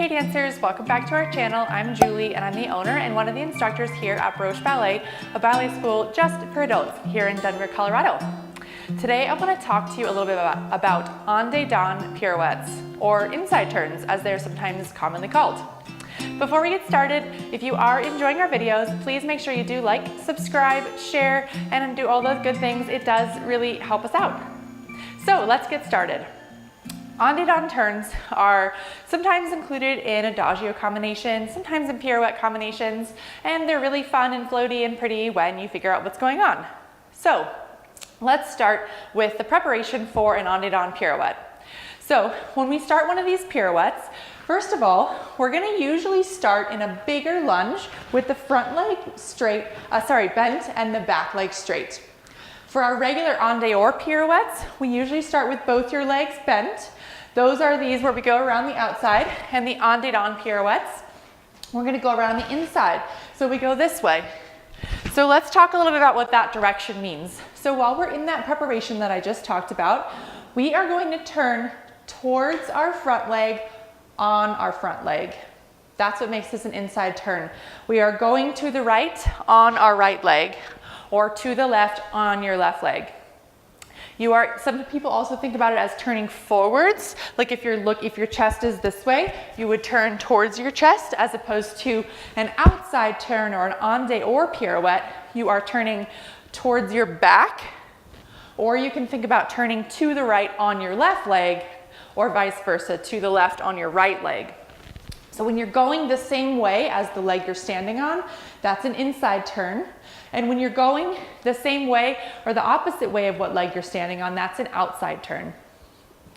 dancers, welcome back to our channel. I'm Julie and I'm the owner and one of the instructors here at Broche Ballet, a ballet school just for adults here in Denver, Colorado. Today I want to talk to you a little bit about en dedans pirouettes, or inside turns as they're sometimes commonly called. Before we get started, if you are enjoying our videos, please make sure you do like, subscribe, share, and do all those good things. It does really help us out. So let's get started. En dedans turns are sometimes included in adagio combinations, sometimes in pirouette combinations, and they're really fun and floaty and pretty when you figure out what's going on. So let's start with the preparation for an en dedans pirouette. So when we start one of these pirouettes, first of all, we're going to usually start in a bigger lunge with the front leg bent and the back leg straight. For our regular en dehors pirouettes, we usually start with both your legs bent. Those are these where we go around the outside, and the en dedans pirouettes, we're going to go around the inside. So we go this way. So let's talk a little bit about what that direction means. So while we're in that preparation that I just talked about, we are going to turn towards our front leg on our front leg. That's what makes this an inside turn. We are going to the right on our right leg, or to the left on your left leg. Some people also think about it as turning forwards. Like if your chest is this way, you would turn towards your chest, as opposed to an outside turn or an en dehors pirouette, you are turning towards your back, or you can think about turning to the right on your left leg, or vice versa, to the left on your right leg. So when you're going the same way as the leg you're standing on, that's an inside turn. And when you're going the same way or the opposite way of what leg you're standing on, that's an outside turn.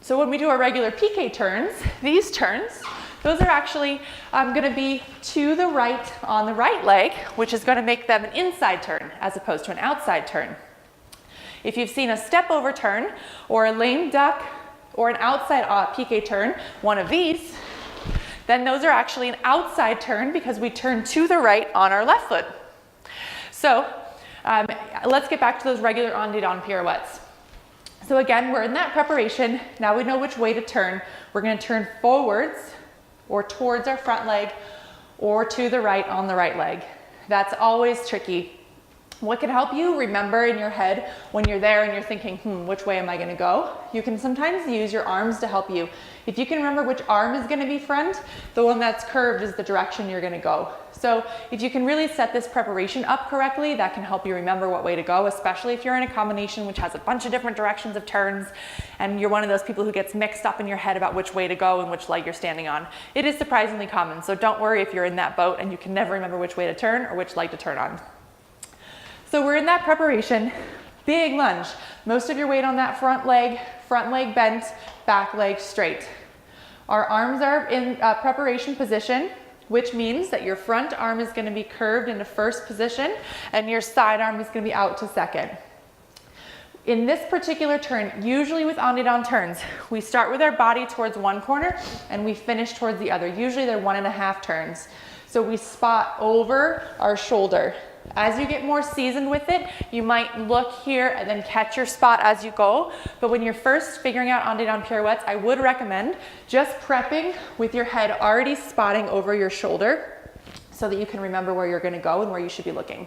So when we do our regular piqué turns, these turns, those are actually going to be to the right on the right leg, which is going to make them an inside turn as opposed to an outside turn. If you've seen a step over turn or a lame duck or an outside piqué turn, one of these, then those are actually an outside turn because we turn to the right on our left foot. So let's get back to those regular en dedans pirouettes. So again, we're in that preparation. Now we know which way to turn. We're going to turn forwards or towards our front leg, or to the right on the right leg. That's always tricky. What can help you remember in your head when you're there and you're thinking, which way am I going to go? You can sometimes use your arms to help you. If you can remember which arm is going to be front, the one that's curved is the direction you're going to go. So if you can really set this preparation up correctly, that can help you remember what way to go, especially if you're in a combination which has a bunch of different directions of turns and you're one of those people who gets mixed up in your head about which way to go and which leg you're standing on. It is surprisingly common, so don't worry if you're in that boat and you can never remember which way to turn or which leg to turn on. So we're in that preparation, big lunge. Most of your weight on that front leg bent, back leg straight. Our arms are in preparation position, which means that your front arm is going to be curved into first position and your side arm is going to be out to second. In this particular turn, usually with en dedans turns, we start with our body towards one corner and we finish towards the other. Usually they're 1.5 turns. So we spot over our shoulder. As you get more seasoned with it, you might look here and then catch your spot as you go. But when you're first figuring out en dedans pirouettes, I would recommend just prepping with your head already spotting over your shoulder so that you can remember where you're going to go and where you should be looking.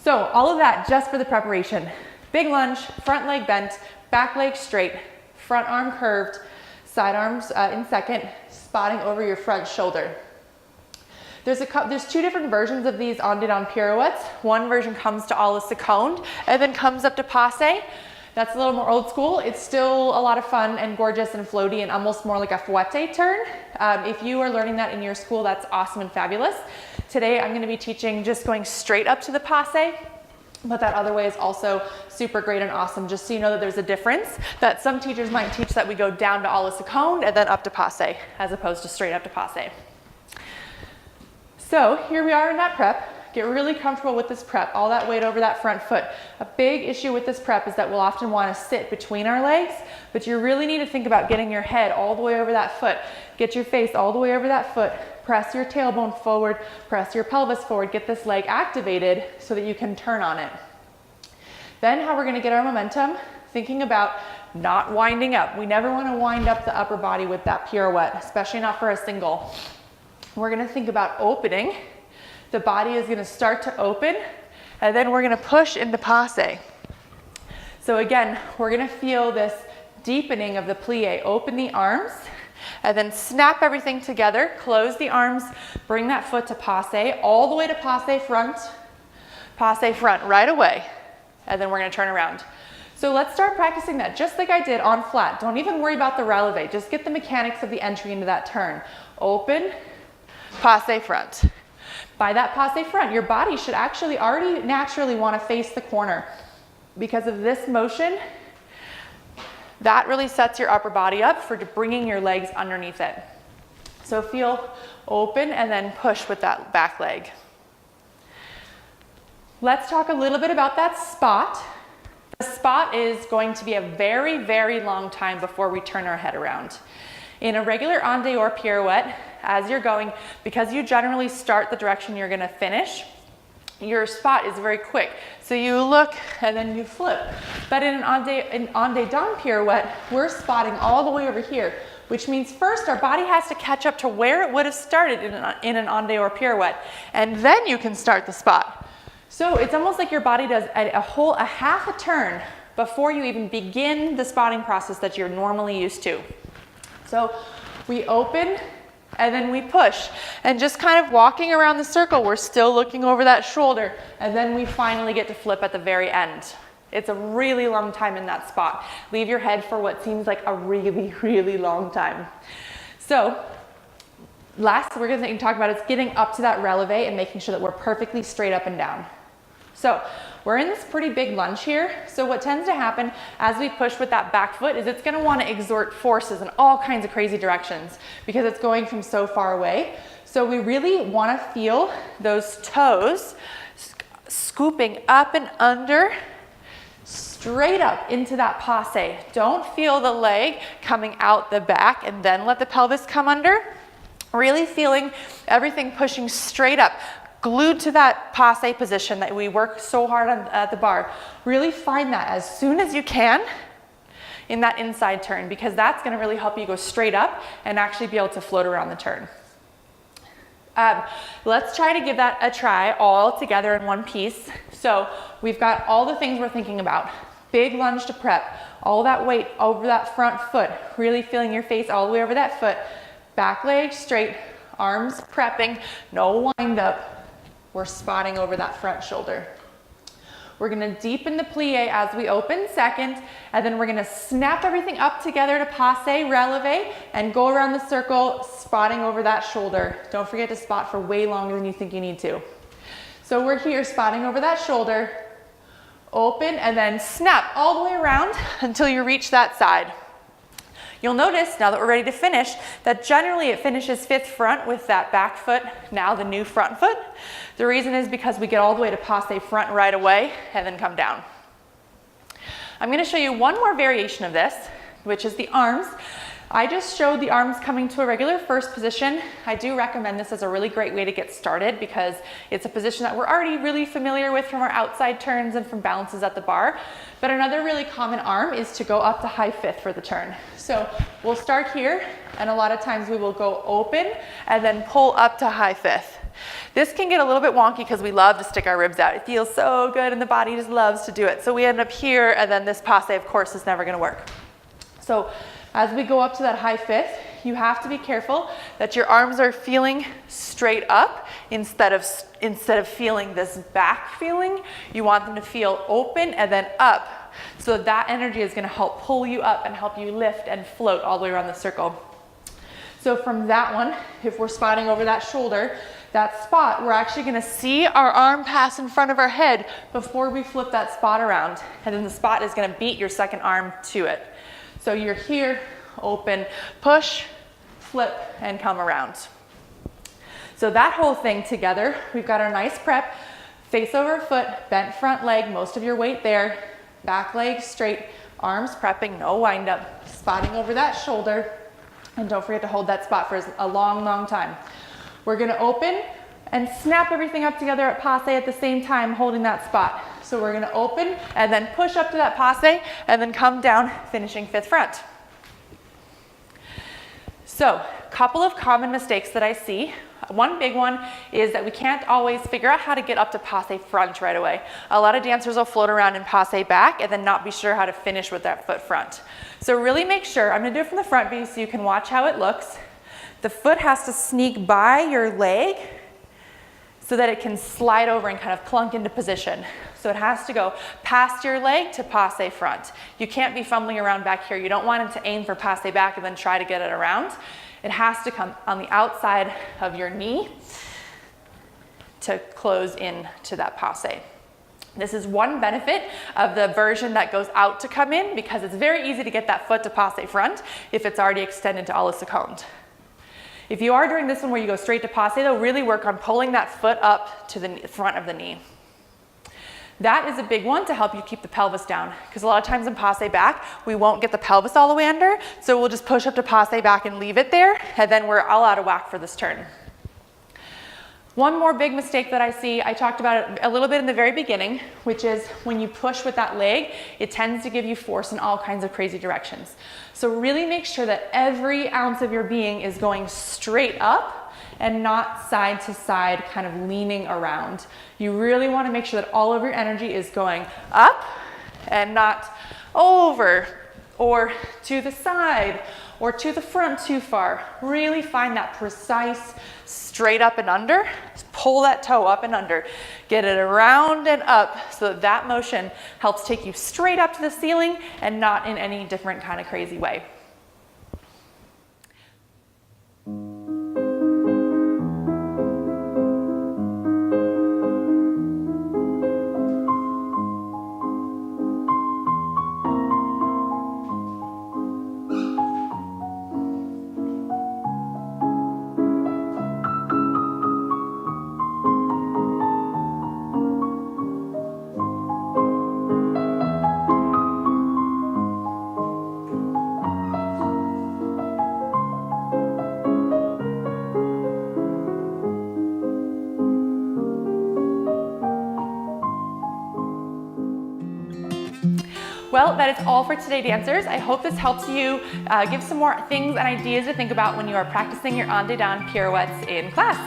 So all of that just for the preparation. Big lunge, front leg bent, back leg straight, front arm curved, side arms in second, spotting over your front shoulder. There's two different versions of these en dedans pirouettes. One version comes to a la seconde and then comes up to passe. That's a little more old school. It's still a lot of fun and gorgeous and floaty and almost more like a fouette turn. If you are learning that in your school, that's awesome and fabulous. Today I'm going to be teaching just going straight up to the passe, but that other way is also super great and awesome. Just so you know that there's a difference, that some teachers might teach that we go down to a la seconde and then up to passe as opposed to straight up to passe. So here we are in that prep. Get really comfortable with this prep, all that weight over that front foot. A big issue with this prep is that we'll often want to sit between our legs, but you really need to think about getting your head all the way over that foot. Get your face all the way over that foot. Press your tailbone forward, press your pelvis forward, get this leg activated so that you can turn on it. Then how we're going to get our momentum thinking about not winding up. We never want to wind up the upper body with that pirouette, especially not for a single. We're going to think about opening. The body is going to start to open, and then we're going to push into passe. So again, we're going to feel this deepening of the plie. Open the arms, and then snap everything together. Close the arms, bring that foot to passe, all the way to passe front right away. And then we're going to turn around. So let's start practicing that just like I did on flat. Don't even worry about the releve. Just get the mechanics of the entry into that turn. Open, passe front. By that passe front, your body should actually already naturally want to face the corner. Because of this motion, that really sets your upper body up for bringing your legs underneath it. So feel open and then push with that back leg. Let's talk a little bit about that spot. The spot is going to be a very, very long time before we turn our head around. In a regular en dehors pirouette, as you're going, because you generally start the direction you're going to finish, your spot is very quick. So you look and then you flip. But in an en dedans pirouette, we're spotting all the way over here, which means first our body has to catch up to where it would have started in an en dehors pirouette, and then you can start the spot. So it's almost like your body does a half a turn before you even begin the spotting process that you're normally used to. So we open and then we push, and just kind of walking around the circle, we're still looking over that shoulder, and then we finally get to flip at the very end. It's a really long time in that spot. Leave your head for what seems like a really, really long time. So last we're going to talk about is getting up to that releve and making sure that we're perfectly straight up and down. So we're in this pretty big lunge here. So what tends to happen as we push with that back foot is it's going to want to exert forces in all kinds of crazy directions because it's going from so far away. So we really want to feel those toes scooping up and under, straight up into that passe. Don't feel the leg coming out the back and then let the pelvis come under. Really feeling everything pushing straight up, glued to that passe position that we work so hard on at the bar. Really find that as soon as you can in that inside turn, because that's going to really help you go straight up and actually be able to float around the turn. Let's try to give that a try all together in one piece. So we've got all the things we're thinking about. Big lunge to prep, all that weight over that front foot, really feeling your face all the way over that foot. Back leg straight, arms prepping, no wind up. We're spotting over that front shoulder. We're going to deepen the plie as we open second, and then we're going to snap everything up together to passe, releve, and go around the circle, spotting over that shoulder. Don't forget to spot for way longer than you think you need to. So we're here spotting over that shoulder, open, and then snap all the way around until you reach that side. You'll notice, now that we're ready to finish, that generally it finishes fifth front with that back foot, now the new front foot. The reason is because we get all the way to passe front right away and then come down. I'm going to show you one more variation of this, which is the arms. I just showed the arms coming to a regular first position. I do recommend this as a really great way to get started because it's a position that we're already really familiar with from our outside turns and from balances at the bar. But another really common arm is to go up to high fifth for the turn. So we'll start here, and a lot of times we will go open and then pull up to high fifth. This can get a little bit wonky because we love to stick our ribs out. It feels so good and the body just loves to do it. So we end up here, and then this passe, of course, is never going to work. So as we go up to that high fifth, you have to be careful that your arms are feeling straight up instead of feeling this back feeling. You want them to feel open and then up. So that energy is going to help pull you up and help you lift and float all the way around the circle. So from that one, if we're spotting over that shoulder, that spot, we're actually going to see our arm pass in front of our head before we flip that spot around. And then the spot is going to beat your second arm to it. So you're here, open, push, flip, and come around. So that whole thing together, we've got our nice prep, face over foot, bent front leg, most of your weight there, back leg straight, arms prepping, no wind up, spotting over that shoulder, and don't forget to hold that spot for a long, long time. We're gonna open and snap everything up together at passe at the same time, holding that spot. So we're gonna open and then push up to that passe and then come down, finishing fifth front. So, a couple of common mistakes that I see. One big one is that we can't always figure out how to get up to passe front right away. A lot of dancers will float around in passe back and then not be sure how to finish with that foot front. So really make sure, I'm gonna do it from the front view so you can watch how it looks. The foot has to sneak by your leg so that it can slide over and kind of clunk into position. So it has to go past your leg to passe front. You can't be fumbling around back here. You don't want it to aim for passe back and then try to get it around. It has to come on the outside of your knee to close in to that passe. This is one benefit of the version that goes out to come in, because it's very easy to get that foot to passe front if it's already extended to a la seconde. If you are doing this one where you go straight to passe, though, really work on pulling that foot up to the front of the knee. That is a big one to help you keep the pelvis down, because a lot of times in passe back, we won't get the pelvis all the way under, so we'll just push up to passe back and leave it there, and then we're all out of whack for this turn. One more big mistake that I see, I talked about it a little bit in the very beginning, which is when you push with that leg, it tends to give you force in all kinds of crazy directions. So really make sure that every ounce of your being is going straight up and not side to side, kind of leaning around. You really want to make sure that all of your energy is going up and not over or to the side or to the front too far. Really find that precise straight up and under. Pull that toe up and under. Get it around and up so that that motion helps take you straight up to the ceiling and not in any different kind of crazy way. Well, that is all for today, dancers. I hope this helps you give some more things and ideas to think about when you are practicing your Dedans pirouettes in class.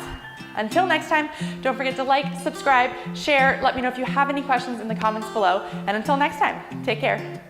Until next time, don't forget to like, subscribe, share, let me know if you have any questions in the comments below, and until next time, take care.